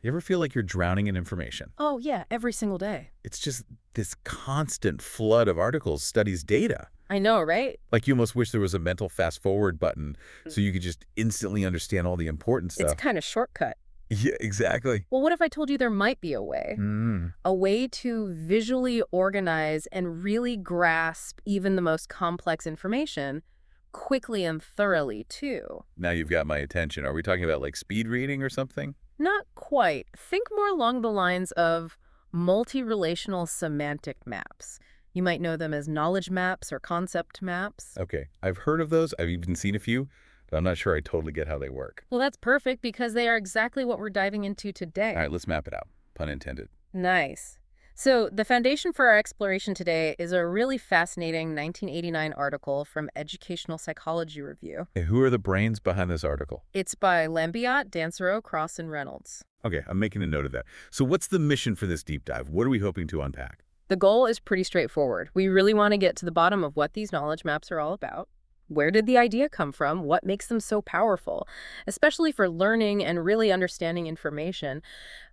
You ever feel like you're drowning in information? Oh, yeah, every single day. It's just this constant flood of articles, studies, data. I know, right? Like you almost wish there was a mental fast forward button so you could just instantly understand all the important It's stuff. kind of shortcut. Yeah, exactly. Well, what if I told you there might be a way? Mm. A way to visually organize and really grasp even the most complex information quickly and thoroughly, too. Now you've got my attention. Are we talking about like speed reading or something? Not quite. Think more along the lines of multi-relational semantic maps. You might know them as knowledge maps or concept maps. Okay, I've heard of those. I've even seen a few, but I'm not sure I totally get how they work. Well, that's perfect because they are exactly what we're diving into All today. right, let's map it out. Pun intended. Nice. So, the foundation for our exploration today is a really fascinating 1989 article from Educational Psychology Review. Hey, who are the brains behind this article? It's by Lambiot, Dansereau, Cross, and Reynolds. Okay, I'm making a note of that. So what's the mission for this deep dive? What are we hoping to unpack? The goal is pretty straightforward. We really want to get to the bottom of what these knowledge maps are all about. Where did the idea come from? What makes them so powerful? Especially for learning and really understanding information.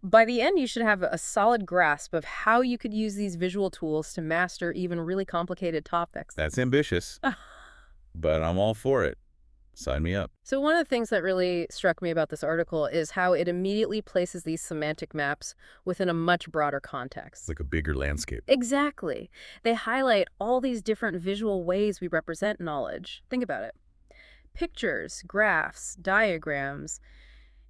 By the end, you should have a solid grasp of how you could use these visual tools to master even really complicated topics. That's ambitious, but I'm all for it. Sign me up. So one of the things that really struck me about this article is how it immediately places these semantic maps within a much broader context. Like a bigger landscape. Exactly. They highlight all these different visual ways we represent knowledge. Think about it. Pictures, graphs, diagrams,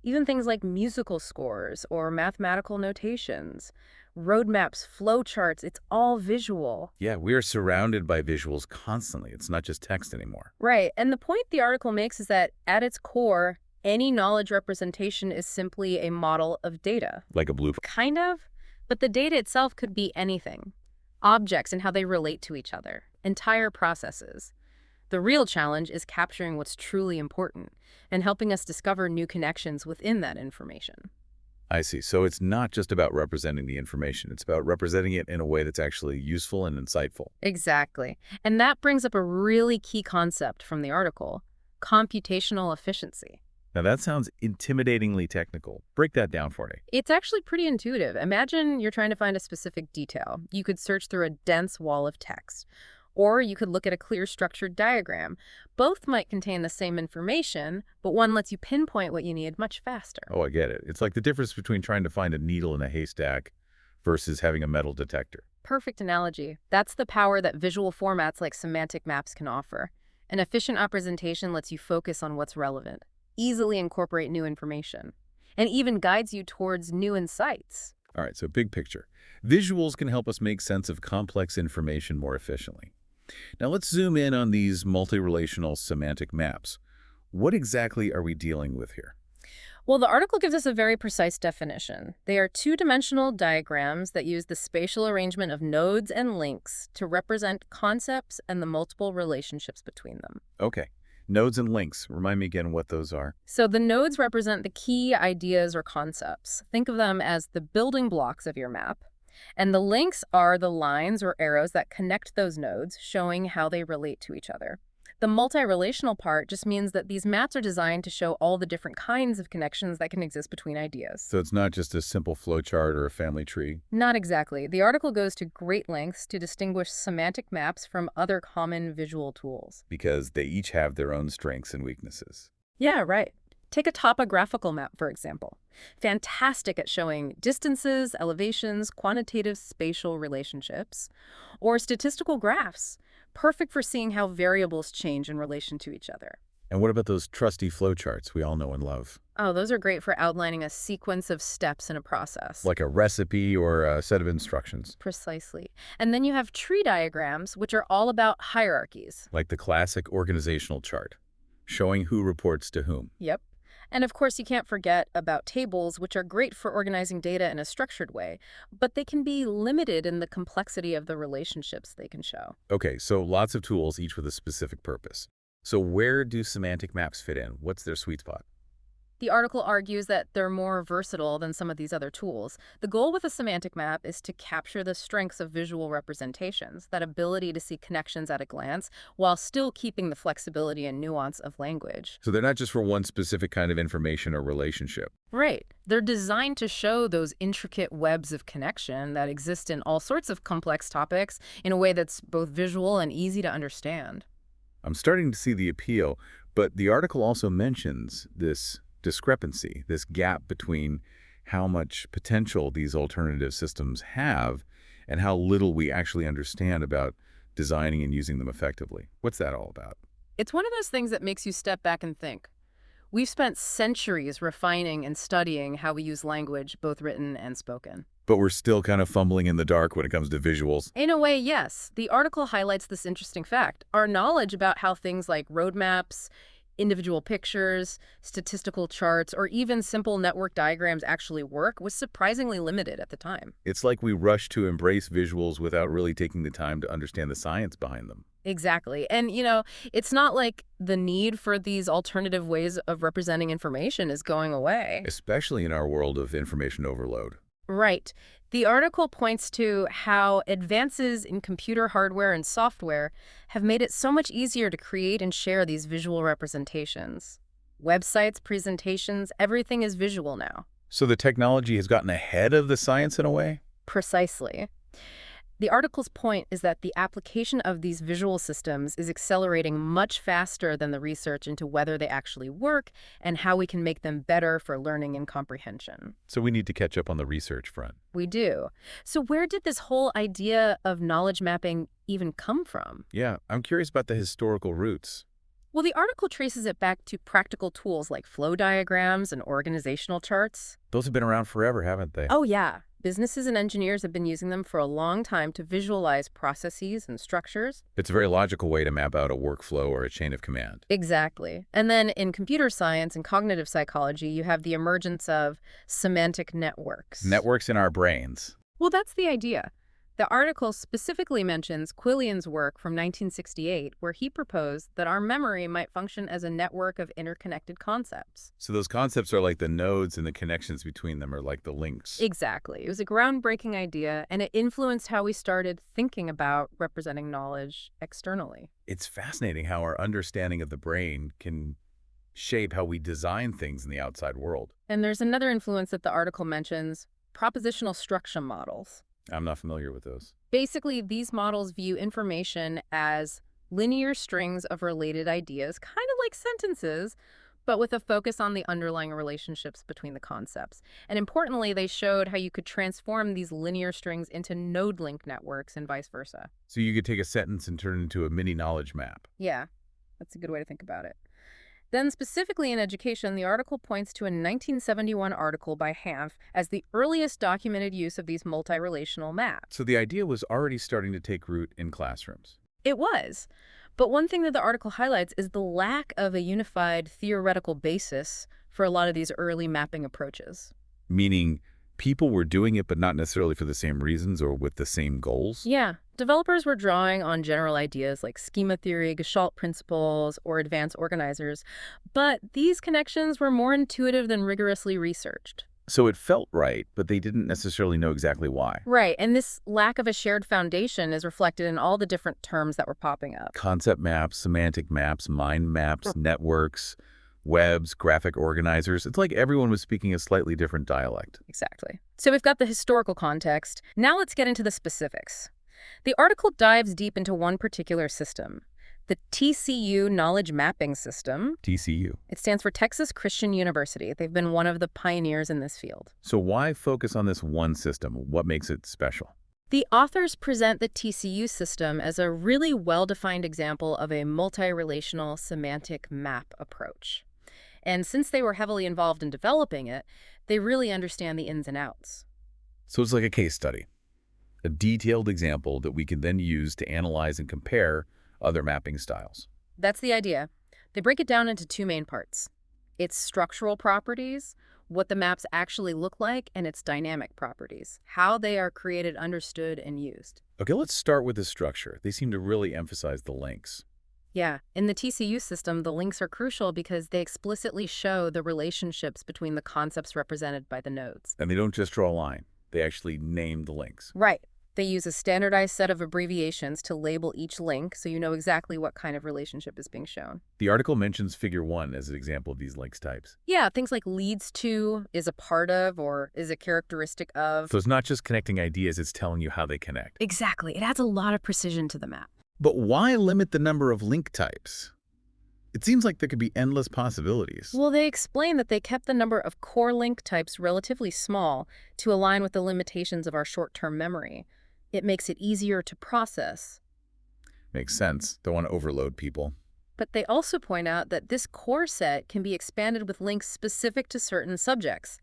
even things like musical scores or mathematical notations, roadmaps, flowcharts, it's all visual. Yeah, we are surrounded by visuals constantly. It's not just text anymore. Right. And the point the article makes is that at its core, any knowledge representation is simply a model of data. Like a blue. Kind of. But the data itself could be anything. Objects and how they relate to each other. Entire processes. The real challenge is capturing what's truly important and helping us discover new connections within that information. I see. So it's not just about representing the information. It's about representing it in a way that's actually useful and insightful. Exactly. And that brings up a really key concept from the article, computational efficiency. Now that sounds intimidatingly technical. Break that down for me. It's actually pretty intuitive. Imagine you're trying to find a specific detail. You could search through a dense wall of text, or you could look at a clear structured diagram. Both might contain the same information, but one lets you pinpoint what you need much faster. Oh, I get it. It's like the difference between trying to find a needle in a haystack versus having a metal detector. Perfect analogy. That's the power that visual formats like semantic maps can offer. An efficient representation lets you focus on what's relevant, easily incorporate new information, and even guides you towards new insights. All right, so big picture. Visuals can help us make sense of complex information more efficiently. Now let's zoom in on these multi-relational semantic maps. What exactly are we dealing with here? Well, the article gives us a very precise definition. They are two-dimensional diagrams that use the spatial arrangement of nodes and links to represent concepts and the multiple relationships between them. Okay, nodes and links. Remind me again what those are. So the nodes represent the key ideas or concepts. Think of them as the building blocks of your map. And the links are the lines or arrows that connect those nodes, showing how they relate to each other. The multi-relational part just means that these maps are designed to show all the different kinds of connections that can exist between ideas. So it's not just a simple flowchart or a family tree. Not exactly. The article goes to great lengths to distinguish semantic maps from other common visual tools. Because they each have their own strengths and weaknesses. Yeah, right. Take a topographical map, for example. Fantastic at showing distances, elevations, quantitative spatial relationships, or statistical graphs. Perfect for seeing how variables change in relation to each other. And what about those trusty flowcharts we all know and love? Oh, those are great for outlining a sequence of steps in a process. Like a recipe or a set of instructions. Precisely. And then you have tree diagrams, which are all about hierarchies. Like the classic organizational chart, showing who reports to whom. Yep. And of course, you can't forget about tables, which are great for organizing data in a structured way, but they can be limited in the complexity of the relationships they can show. Okay, so lots of tools, each with a specific purpose. So where do semantic maps fit in? What's their sweet spot? The article argues that they're more versatile than some of these other tools. The goal with a semantic map is to capture the strengths of visual representations, that ability to see connections at a glance, while still keeping the flexibility and nuance of language. So they're not just for one specific kind of information or relationship. Right. They're designed to show those intricate webs of connection that exist in all sorts of complex topics in a way that's both visual and easy to understand. I'm starting to see the appeal, but the article also mentions this discrepancy, this gap between how much potential these alternative systems have and how little we actually understand about designing and using them effectively. What's that all about? It's one of those things that makes you step back and think. We've spent centuries refining and studying how we use language, both written and spoken. But we're still kind of fumbling in the dark when it comes to visuals. In a way, yes. The article highlights this interesting fact. Our knowledge about how things like roadmaps, individual pictures, statistical charts, or even simple network diagrams actually work was surprisingly limited at the time. It's like we rush to embrace visuals without really taking the time to understand the science behind them. Exactly. And, it's not like the need for these alternative ways of representing information is going away. Especially in our world of information overload. Right. The article points to how advances in computer hardware and software have made it so much easier to create and share these visual representations. Websites, presentations, everything is visual now. So the technology has gotten ahead of the science in a way? Precisely. The article's point is that the application of these visual systems is accelerating much faster than the research into whether they actually work and how we can make them better for learning and comprehension. So we need to catch up on the research front. We do. So where did this whole idea of knowledge mapping even come from? Yeah, I'm curious about the historical roots. Well, the article traces it back to practical tools like flow diagrams and organizational charts. Those have been around forever, haven't they? Oh, yeah. Businesses and engineers have been using them for a long time to visualize processes and structures. It's a very logical way to map out a workflow or a chain of command. Exactly. And then in computer science and cognitive psychology, you have the emergence of semantic networks. Networks in our brains. Well, that's the idea. The article specifically mentions Quillian's work from 1968, where he proposed that our memory might function as a network of interconnected concepts. So those concepts are like the nodes and the connections between them are like the links. Exactly. It was a groundbreaking idea, and it influenced how we started thinking about representing knowledge externally. It's fascinating how our understanding of the brain can shape how we design things in the outside world. And there's another influence that the article mentions, propositional structure models. I'm not familiar with those. Basically, these models view information as linear strings of related ideas, kind of like sentences, but with a focus on the underlying relationships between the concepts. And importantly, they showed how you could transform these linear strings into node link networks and vice versa. So you could take a sentence and turn it into a mini knowledge map. Yeah, that's a good way to think about it. Then specifically in education, the article points to a 1971 article by Hanf as the earliest documented use of these multirelational maps. So the idea was already starting to take root in classrooms. It was. But one thing that the article highlights is the lack of a unified theoretical basis for a lot of these early mapping approaches. Meaning people were doing it, but not necessarily for the same reasons or with the same goals? Yeah, developers were drawing on general ideas like schema theory, Gestalt principles, or advanced organizers, but these connections were more intuitive than rigorously researched. So it felt right, but they didn't necessarily know exactly why. Right, and this lack of a shared foundation is reflected in all the different terms that were popping up. Concept maps, semantic maps, mind maps, networks, webs, graphic organizers. It's like everyone was speaking a slightly different dialect. Exactly. So we've got the historical context. Now let's get into the specifics. The article dives deep into one particular system, the TCU Knowledge Mapping System. TCU. It stands for Texas Christian University. They've been one of the pioneers in this field. So why focus on this one system? What makes it special? The authors present the TCU system as a really well-defined example of a multirelational semantic map approach. And since they were heavily involved in developing it, they really understand the ins and outs. So it's like a case study, a detailed example that we can then use to analyze and compare other mapping styles. That's the idea. They break it down into two main parts. Its structural properties, what the maps actually look like, and its dynamic properties, how they are created, understood, and used. Okay, let's start with the structure. They seem to really emphasize the links. Yeah, in the TCU system, the links are crucial because they explicitly show the relationships between the concepts represented by the nodes. And they don't just draw a line. They actually name the links. Right. They use a standardized set of abbreviations to label each link so you know exactly what kind of relationship is being shown. The article mentions figure 1 as an example of these links types. Yeah, things like leads to, is a part of, or is a characteristic of. So it's not just connecting ideas, it's telling you how they connect. Exactly. It adds a lot of precision to the map. But why limit the number of link types? It seems like there could be endless possibilities. Well, they explain that they kept the number of core link types relatively small to align with the limitations of our short-term memory. It makes it easier to process. Makes sense. Don't want to overload people. But they also point out that this core set can be expanded with links specific to certain subjects.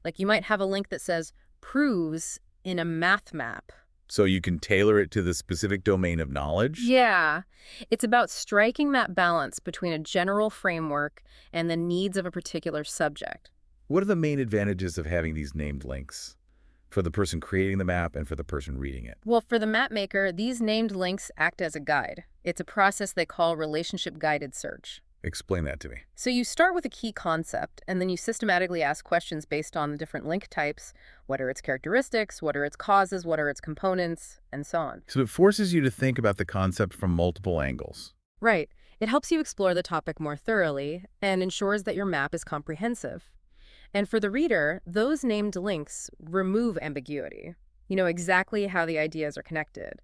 Like you might have a link that says, proves in a math map. So you can tailor it to the specific domain of knowledge? Yeah, it's about striking that balance between a general framework and the needs of a particular subject. What are the main advantages of having these named links for the person creating the map and for the person reading it? Well, for the map maker, these named links act as a guide. It's a process they call relationship-guided search. Explain that to me. So you start with a key concept, and then you systematically ask questions based on the different link types. What are its characteristics? What are its causes? What are its components? And so on. So it forces you to think about the concept from multiple angles. Right. It helps you explore the topic more thoroughly and ensures that your map is comprehensive. And for the reader, those named links remove ambiguity. You know exactly how the ideas are connected.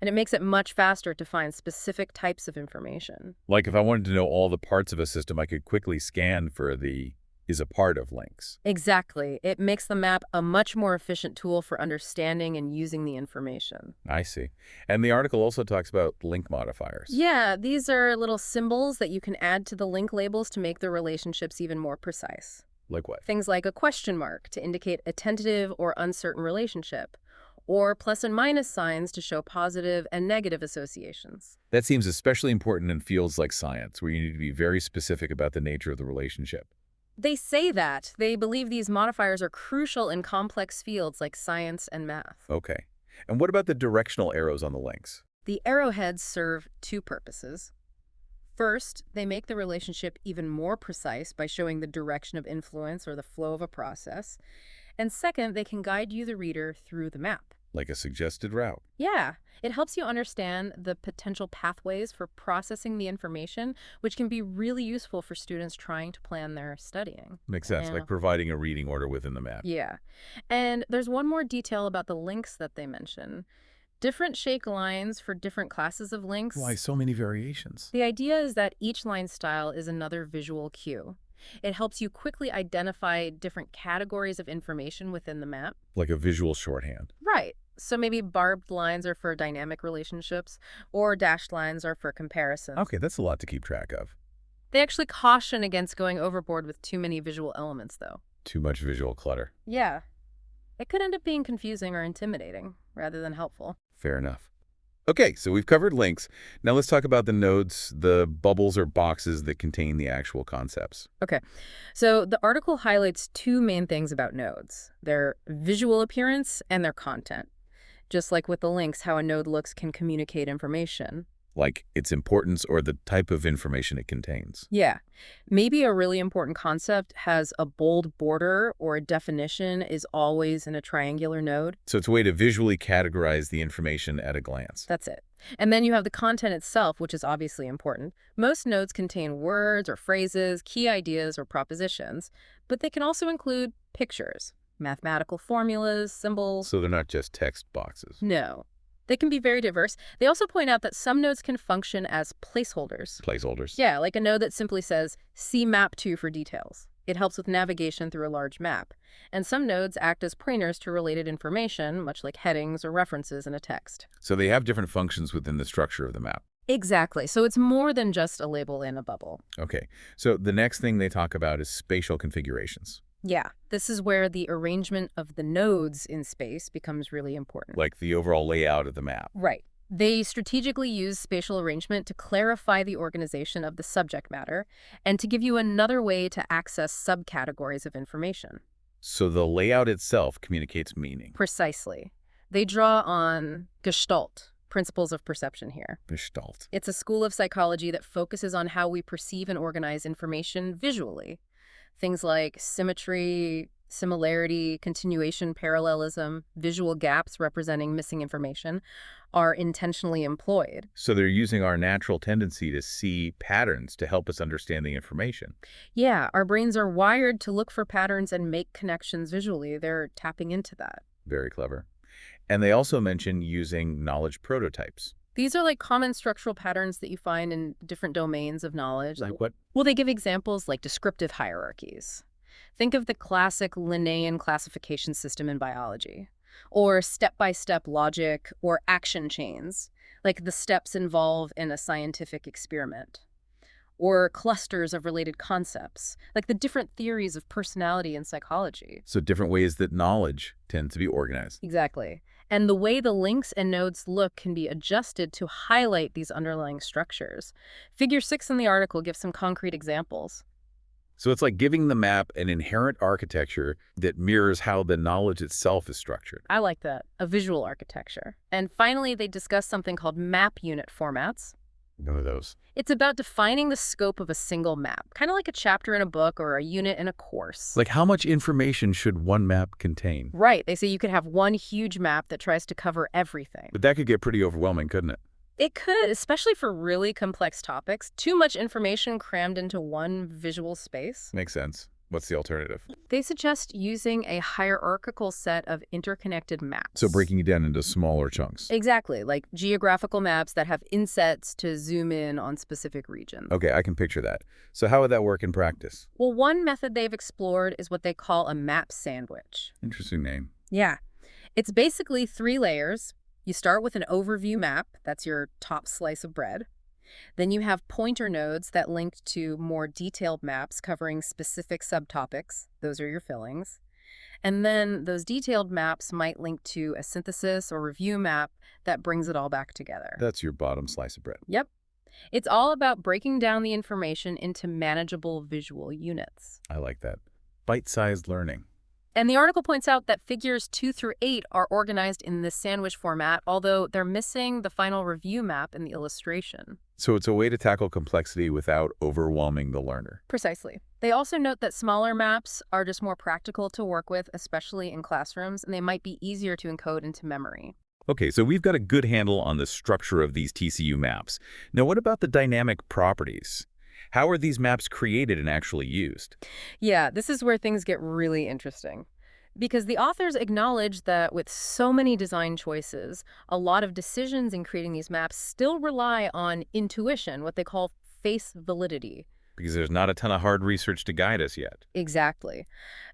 And it makes it much faster to find specific types of information. Like if I wanted to know all the parts of a system, I could quickly scan for the is a part of links. Exactly. It makes the map a much more efficient tool for understanding and using the information. I see. And the article also talks about link modifiers. Yeah, these are little symbols that you can add to the link labels to make the relationships even more precise. Like what? Things like a question mark to indicate a tentative or uncertain relationship, or plus and minus signs to show positive and negative associations. That seems especially important in fields like science, where you need to be very specific about the nature of the relationship. They say that. They believe these modifiers are crucial in complex fields like science and math. Okay. And what about the directional arrows on the links? The arrowheads serve two purposes. First, they make the relationship even more precise by showing the direction of influence or the flow of a process. And second, they can guide you, the reader, through the map. Like a suggested route. Yeah, it helps you understand the potential pathways for processing the information, which can be really useful for students trying to plan their studying. Makes sense, Yeah. like providing a reading order within the map. Yeah. And there's one more detail about the links that they mention. Different shake lines for different classes of links. Why so many variations? The idea is that each line style is another visual cue. It helps you quickly identify different categories of information within the map. Like a visual shorthand. Right. So maybe barbed lines are for dynamic relationships, or dashed lines are for comparisons. Okay, that's a lot to keep track of. They actually caution against going overboard with too many visual elements, though. Too much visual clutter. Yeah. It could end up being confusing or intimidating, rather than helpful. Fair enough. Okay, so we've covered links. Now let's talk about the nodes, the bubbles or boxes that contain the actual concepts. Okay, so the article highlights two main things about nodes: their visual appearance and their content. Just like with the links, how a node looks can communicate information. Like its importance or the type of information it contains. Yeah, maybe a really important concept has a bold border, or a definition is always in a triangular node. So it's a way to visually categorize the information at a glance. That's it. And then you have the content itself, which is obviously important. Most nodes contain words or phrases, key ideas or propositions, but they can also include pictures, mathematical formulas, symbols. So they're not just text boxes. No. They can be very diverse. They also point out that some nodes can function as placeholders. Placeholders. Yeah, like a node that simply says, see map 2 for details. It helps with navigation through a large map. And some nodes act as pointers to related information, much like headings or references in a text. So they have different functions within the structure of the map. Exactly. So it's more than just a label in a bubble. Okay, so the next thing they talk about is spatial configurations. Yeah, this is where the arrangement of the nodes in space becomes really important. Like the overall layout of the map. Right. They strategically use spatial arrangement to clarify the organization of the subject matter and to give you another way to access subcategories of information. So the layout itself communicates meaning. Precisely. They draw on Gestalt principles of perception here. Gestalt. It's a school of psychology that focuses on how we perceive and organize information visually. Things like symmetry, similarity, continuation, parallelism, visual gaps representing missing information are intentionally employed. So they're using our natural tendency to see patterns to help us understand the information. Yeah, our brains are wired to look for patterns and make connections visually. They're tapping into that. Very clever. And they also mention using knowledge prototypes. These are like common structural patterns that you find in different domains of knowledge. Like what? Well, they give examples like descriptive hierarchies. Think of the classic Linnaean classification system in biology, or step-by-step logic or action chains, like the steps involved in a scientific experiment, or clusters of related concepts, like the different theories of personality in psychology. So different ways that knowledge tends to be organized. Exactly. And the way the links and nodes look can be adjusted to highlight these underlying structures. Figure 6 in the article gives some concrete examples. So it's like giving the map an inherent architecture that mirrors how the knowledge itself is structured. I like that, a visual architecture. And finally, they discuss something called map unit formats. None of those. It's about defining the scope of a single map, kind of like a chapter in a book or a unit in a course. Like how much information should one map contain? Right. They say you could have one huge map that tries to cover everything. But that could get pretty overwhelming, couldn't it? It could, especially for really complex topics. Too much information crammed into one visual space. Makes sense. What's the alternative? They suggest using a hierarchical set of interconnected maps. So breaking it down into smaller chunks. Exactly, like geographical maps that have insets to zoom in on specific regions. Okay, I can picture that. So how would that work in practice? Well, one method they've explored is what they call a map sandwich. Interesting name. Yeah. It's basically 3 layers. You start with an overview map. That's your top slice of bread. Then you have pointer nodes that link to more detailed maps covering specific subtopics. Those are your fillings. And then those detailed maps might link to a synthesis or review map that brings it all back together. That's your bottom slice of bread. Yep. It's all about breaking down the information into manageable visual units. I like that. Bite-sized learning. And the article points out that figures 2 through 8 are organized in this sandwich format, although they're missing the final review map in the illustration. So it's a way to tackle complexity without overwhelming the learner. Precisely. They also note that smaller maps are just more practical to work with, especially in classrooms, and they might be easier to encode into memory. Okay, so we've got a good handle on the structure of these TCU maps. Now, what about the dynamic properties? How are these maps created and actually used? Yeah, this is where things get really interesting. Because the authors acknowledge that with so many design choices, a lot of decisions in creating these maps still rely on intuition, what they call face validity. Because there's not a ton of hard research to guide us yet. Exactly.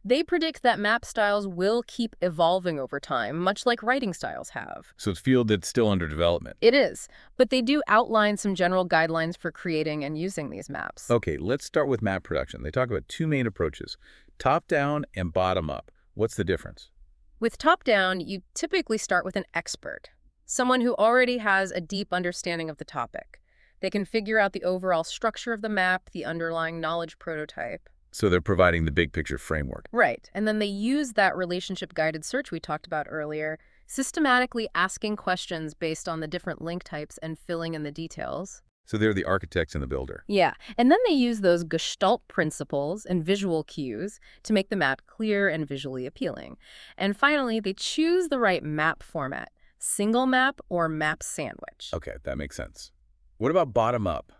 They predict that map styles will keep evolving over time, much like writing styles have. So it's a field that's still under development. It is, but they do outline some general guidelines for creating and using these maps. Okay, let's start with map production. They talk about 2 main approaches, top-down and bottom-up. What's the difference? With top-down, you typically start with an expert, someone who already has a deep understanding of the topic. They can figure out the overall structure of the map, the underlying knowledge prototype. So they're providing the big picture framework. Right, and then they use that relationship-guided search we talked about earlier, systematically asking questions based on the different link types and filling in the details. So they're the architects and the builder. Yeah, and then they use those Gestalt principles and visual cues to make the map clear and visually appealing. And finally, they choose the right map format, single map or map sandwich. Okay, that makes sense. What about bottom-up?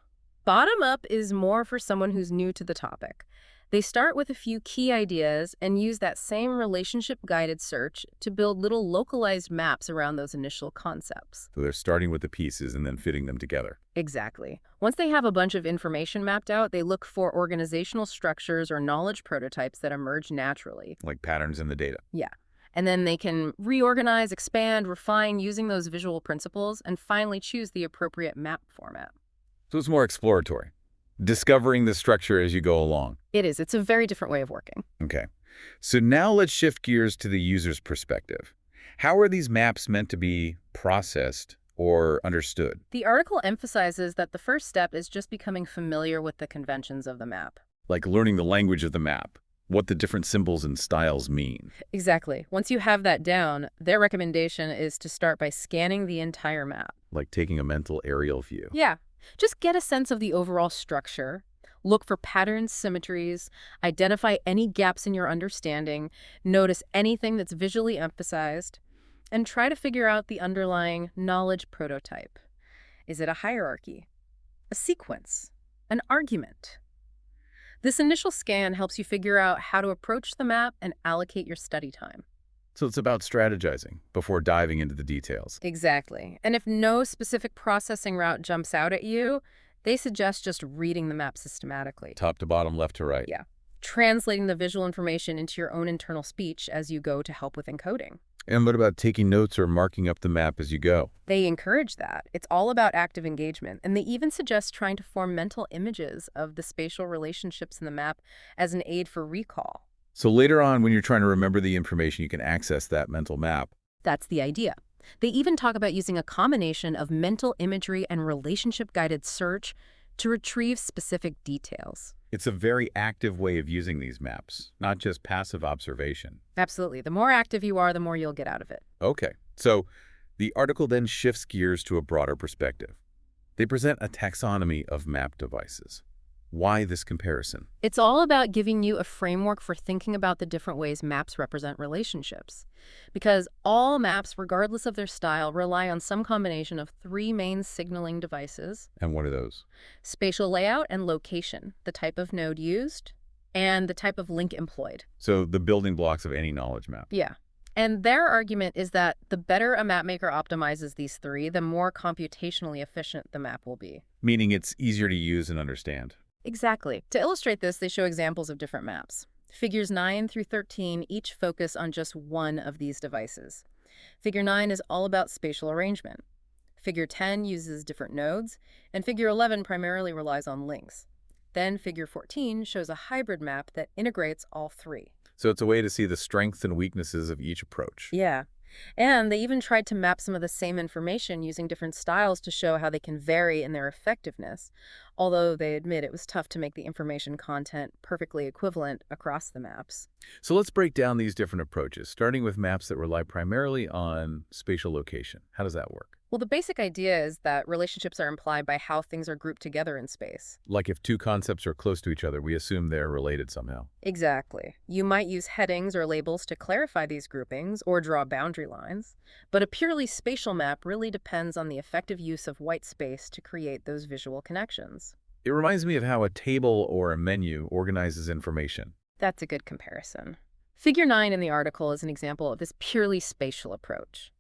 Bottom-up is more for someone who's new to the topic. They start with a few key ideas and use that same relationship-guided search to build little localized maps around those initial concepts. So they're starting with the pieces and then fitting them together. Exactly. Once they have a bunch of information mapped out, they look for organizational structures or knowledge prototypes that emerge naturally. Like patterns in the data. Yeah. And then they can reorganize, expand, refine using those visual principles, and finally choose the appropriate map format. So it's more exploratory. Discovering the structure as you go along. It is. It's a very different way of working. Okay. So now let's shift gears to the user's perspective. How are these maps meant to be processed or understood? The article emphasizes that the first step is just becoming familiar with the conventions of the map. Like learning the language of the map. what the different symbols and styles mean. Exactly. Once you have that down, their recommendation is to start by scanning the entire map. Like taking a mental aerial view. Yeah. Just get a sense of the overall structure. Look for patterns, symmetries, identify any gaps in your understanding, notice anything that's visually emphasized, and try to figure out the underlying knowledge prototype. Is it a hierarchy, a sequence, an argument? This initial scan helps you figure out how to approach the map and allocate your study time. So it's about strategizing before diving into the details. Exactly. And if no specific processing route jumps out at you, they suggest just reading the map systematically. Top to bottom, left to right. Yeah. Translating the visual information into your own internal speech as you go to help with encoding. And what about taking notes or marking up the map as you go? They encourage that. It's all about active engagement, and they even suggest trying to form mental images of the spatial relationships in the map as an aid for recall. So later on, when you're trying to remember the information, you can access that mental map. That's the idea. They even talk about using a combination of mental imagery and relationship-guided search to retrieve specific details. It's a very active way of using these maps, not just passive observation. Absolutely. The more active you are, the more you'll get out of it. Okay, so the article then shifts gears to a broader perspective. They present a taxonomy of map devices. Why this comparison? It's all about giving you a framework for thinking about the different ways maps represent relationships. Because all maps, regardless of their style, rely on some combination of three main signaling devices: And what are those? spatial layout and location, the type of node used, and the type of link employed. So the building blocks of any knowledge map. Yeah. And their argument is that the better a mapmaker optimizes these three, the more computationally efficient the map will be. Meaning it's easier to use and understand. Exactly. To illustrate this, they show examples of different maps. Figures 9 through 13 each focus on just one of these devices. Figure 9 is all about spatial arrangement. Figure 10 uses different nodes, and Figure 11 primarily relies on links. Then Figure 14 shows a hybrid map that integrates all three. So it's a way to see the strengths and weaknesses of each approach. Yeah. And they even tried to map some of the same information using different styles to show how they can vary in their effectiveness, although they admit it was tough to make the information content perfectly equivalent across the maps. So let's break down these different approaches, starting with maps that rely primarily on spatial location. How does that work? Well, the basic idea is that relationships are implied by how things are grouped together in space. Like if two concepts are close to each other, we assume they're related somehow. Exactly. You might use headings or labels to clarify these groupings or draw boundary lines, but a purely spatial map really depends on the effective use of white space to create those visual connections. It reminds me of how a table or a menu organizes information. That's a good comparison. Figure 9 in the article is an example of this purely spatial approach.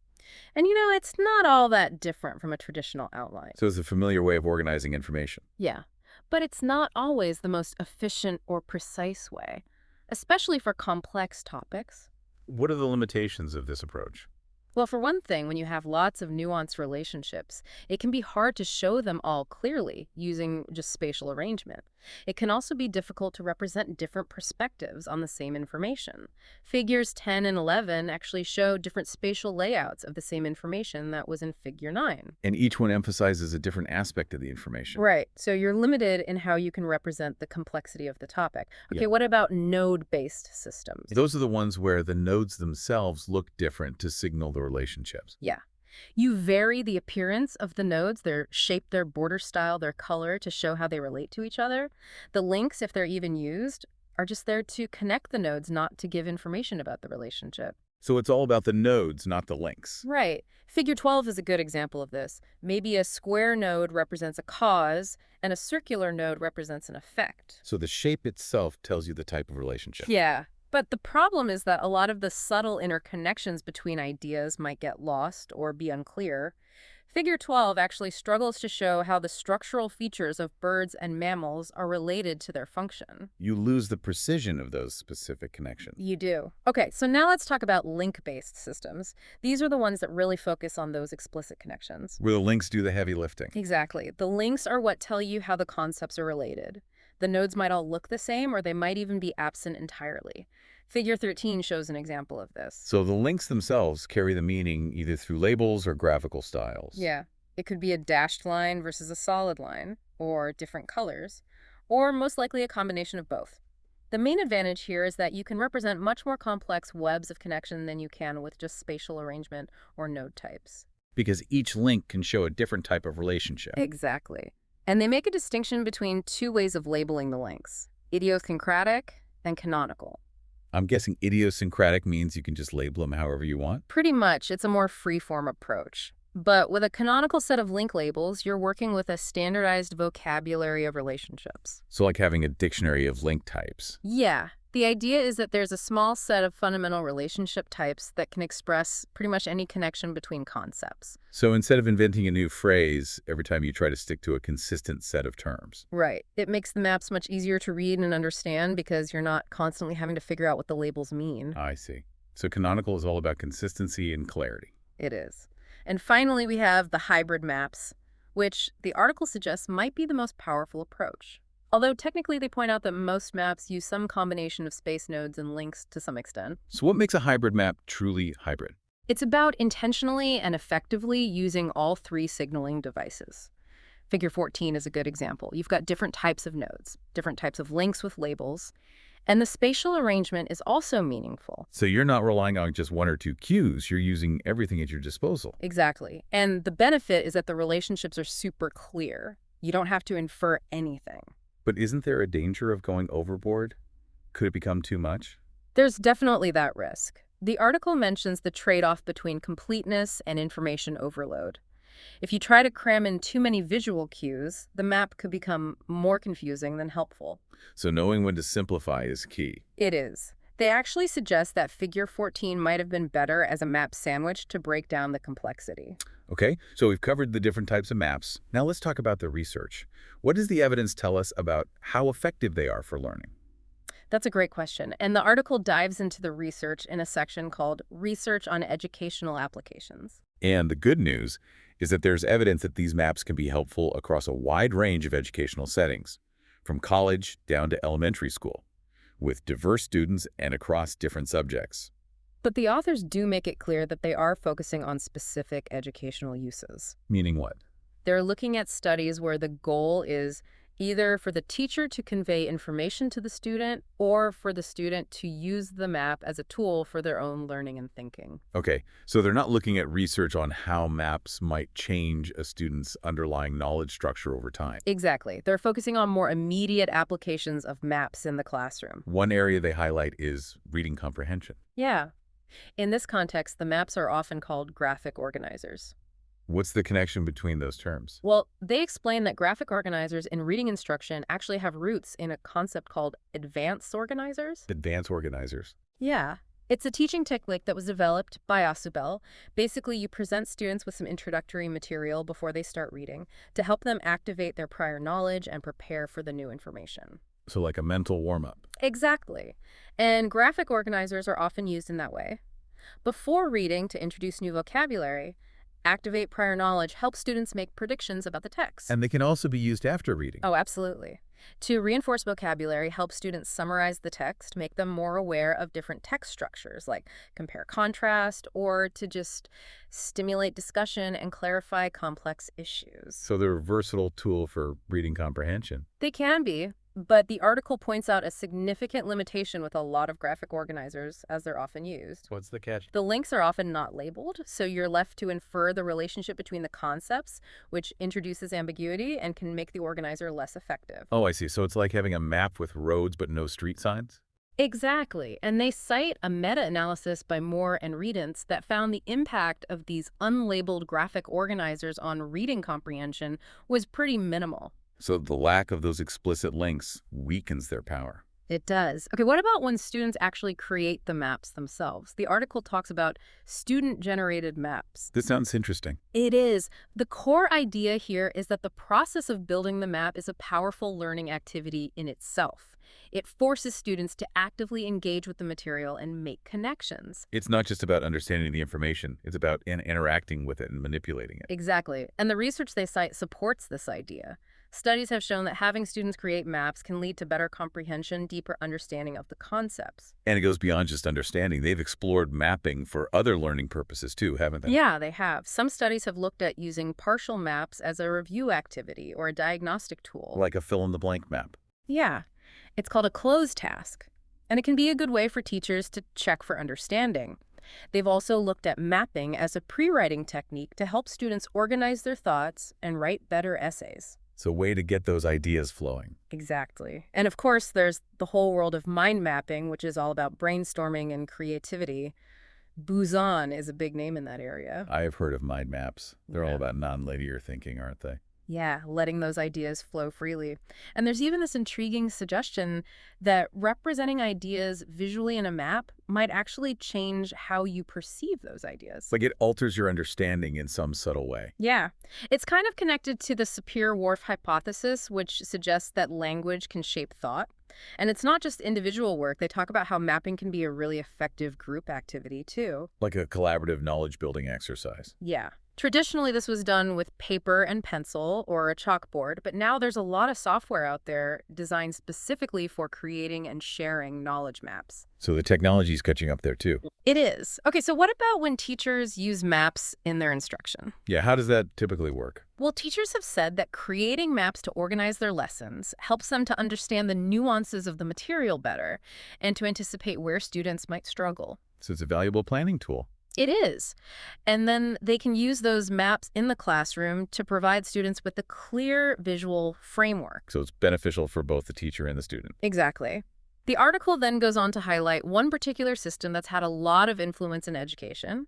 And it's not all that different from a traditional outline. So it's a familiar way of organizing information. Yeah, but it's not always the most efficient or precise way, especially for complex topics. What are the limitations of this approach? Well, for one thing, when you have lots of nuanced relationships, it can be hard to show them all clearly using just spatial arrangement. It can also be difficult to represent different perspectives on the same information. Figures 10 and 11 actually show different spatial layouts of the same information that was in Figure 9. And each one emphasizes a different aspect of the information. Right, so you're limited in how you can represent the complexity of the topic. Okay, Yeah. What about node-based systems? Those are the ones where the nodes themselves look different to signal the relationships. Yeah. You vary the appearance of the nodes, their shape, their border style, their color to show how they relate to each other. The links, if they're even used, are just there to connect the nodes, not to give information about the relationship. So it's all about the nodes, not the links. Right. Figure 12 is a good example of this. Maybe a square node represents a cause, and a circular node represents an effect. So the shape itself tells you the type of relationship. Yeah. But the problem is that a lot of the subtle interconnections between ideas might get lost or be unclear. Figure 12 actually struggles to show how the structural features of birds and mammals are related to their function. You lose the precision of those specific connections. You do. Okay, so now let's talk about link-based systems. These are the ones that really focus on those explicit connections. Where the links do the heavy lifting. Exactly. The links are what tell you how the concepts are related. The nodes might all look the same, or they might even be absent entirely. Figure 13 shows an example of this. So the links themselves carry the meaning either through labels or graphical styles. Yeah. It could be a dashed line versus a solid line, or different colors, or most likely a combination of both. The main advantage here is that you can represent much more complex webs of connection than you can with just spatial arrangement or node types. Because each link can show a different type of relationship. Exactly. And they make a distinction between two ways of labeling the links, idiosyncratic and canonical. I'm guessing idiosyncratic means you can just label them however you want. Pretty much, it's a more free-form approach. But with a canonical set of link labels, you're working with a standardized vocabulary of relationships. So like having a dictionary of link types. Yeah, the idea is that there's a small set of fundamental relationship types that can express pretty much any connection between concepts. So instead of inventing a new phrase every time you try to stick to a consistent set of terms. Right. It makes the maps much easier to read and understand because you're not constantly having to figure out what the labels mean. I see. So canonical is all about consistency and clarity. It is. And finally, we have the hybrid maps, which the article suggests might be the most powerful approach. Although technically they point out that most maps use some combination of space nodes and links to some extent. So what makes a hybrid map truly hybrid? It's about intentionally and effectively using all three signaling devices. Figure 14 is a good example. You've got different types of nodes, different types of links with labels, and the spatial arrangement is also meaningful. So you're not relying on just one or two cues, you're using everything at your disposal. Exactly. And the benefit is that the relationships are super clear. You don't have to infer anything. But isn't there a danger of going overboard? Could it become too much? There's definitely that risk. The article mentions the trade-off between completeness and information overload. If you try to cram in too many visual cues, the map could become more confusing than helpful. So knowing when to simplify is key. It is. They actually suggest that figure 14 might have been better as a map sandwich to break down the complexity. Okay, so we've covered the different types of maps. Now let's talk about the research. What does the evidence tell us about how effective they are for learning? That's a great question. And the article dives into the research in a section called Research on Educational Applications. And the good news is that there's evidence that these maps can be helpful across a wide range of educational settings, from college down to elementary school, with diverse students and across different subjects. But the authors do make it clear that they are focusing on specific educational uses. Meaning what? They're looking at studies where the goal is either for the teacher to convey information to the student or for the student to use the map as a tool for their own learning and thinking. Okay, so they're not looking at research on how maps might change a student's underlying knowledge structure over time. Exactly. They're focusing on more immediate applications of maps in the classroom. One area they highlight is reading comprehension. Yeah. In this context, the maps are often called graphic organizers. What's the connection between those terms? Well, they explain that graphic organizers in reading instruction actually have roots in a concept called advanced organizers. Advanced organizers. Yeah. It's a teaching technique that was developed by Asubel. Basically, you present students with some introductory material before they start reading to help them activate their prior knowledge and prepare for the new information. So like a mental warm-up. Exactly. And graphic organizers are often used in that way. Before reading to introduce new vocabulary, activate prior knowledge helps students make predictions about the text. And they can also be used after reading. Oh, absolutely. To reinforce vocabulary, help students summarize the text, make them more aware of different text structures, like compare contrast, or to just stimulate discussion and clarify complex issues. So they're a versatile tool for reading comprehension. They can be, but the article points out a significant limitation with a lot of graphic organizers, as they're often used. What's the catch? The links are often not labeled, so you're left to infer the relationship between the concepts, which introduces ambiguity and can make the organizer less effective. Oh, I see. So it's like having a map with roads but no street signs? Exactly. And they cite a meta-analysis by Moore and Riedence that found the impact of these unlabeled graphic organizers on reading comprehension was pretty minimal. So the lack of those explicit links weakens their power. It does. Okay, what about when students actually create the maps themselves? The article talks about student-generated maps. This sounds interesting. It is. The core idea here is that the process of building the map is a powerful learning activity in itself. It forces students to actively engage with the material and make connections. It's not just about understanding the information. It's about interacting with it and manipulating it. Exactly. And the research they cite supports this idea. Studies have shown that having students create maps can lead to better comprehension, deeper understanding of the concepts. And it goes beyond just understanding. They've explored mapping for other learning purposes too, haven't they? Yeah, they have. Some studies have looked at using partial maps as a review activity or a diagnostic tool. Like a fill-in-the-blank map. Yeah. It's called a closed task, and it can be a good way for teachers to check for understanding. They've also looked at mapping as a pre-writing technique to help students organize their thoughts and write better essays. It's a way to get those ideas flowing. Exactly. And of course, there's the whole world of mind mapping, which is all about brainstorming and creativity. Buzan is a big name in that area. I have heard of mind maps. They're all Yeah. about nonlinear thinking, aren't they? Yeah, letting those ideas flow freely. And there's even this intriguing suggestion that representing ideas visually in a map might actually change how you perceive those ideas. It's like it alters your understanding in some subtle way. Yeah, it's kind of connected to the Sapir-Whorf hypothesis, which suggests that language can shape thought. And it's not just individual work. They talk about how mapping can be a really effective group activity, too. Like a collaborative knowledge-building exercise. Yeah. Traditionally, this was done with paper and pencil or a chalkboard, but now there's a lot of software out there designed specifically for creating and sharing knowledge maps. So the technology's catching up there too. It is. Okay, so what about when teachers use maps in their instruction? Yeah, how does that typically work? Well, teachers have said that creating maps to organize their lessons helps them to understand the nuances of the material better and to anticipate where students might struggle. So it's a valuable planning tool. It is. And then they can use those maps in the classroom to provide students with a clear visual framework. So it's beneficial for both the teacher and the student. Exactly. The article then goes on to highlight one particular system that's had a lot of influence in education,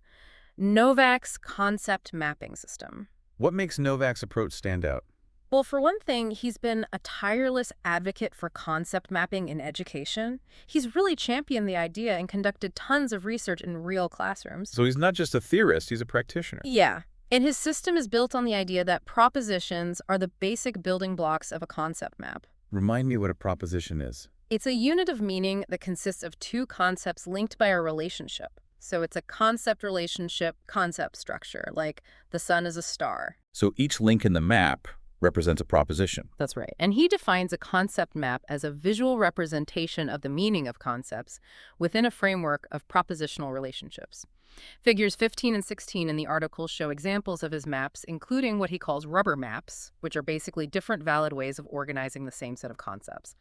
Novak's concept mapping system. What makes Novak's approach stand out? Well, for one thing, he's been a tireless advocate for concept mapping in education. He's really championed the idea and conducted tons of research in real classrooms. So he's not just a theorist, he's a practitioner. Yeah. And his system is built on the idea that propositions are the basic building blocks of a concept map. Remind me what a proposition is. It's a unit of meaning that consists of two concepts linked by a relationship. So it's a concept-relationship concept structure, like the sun is a star. So each link in the map represents a proposition. That's right. And he defines a concept map as a visual representation of the meaning of concepts within a framework of propositional relationships. Figures 15 and 16 in the article show examples of his maps, including what he calls rubber maps, which are basically different valid ways of organizing the same set of concepts.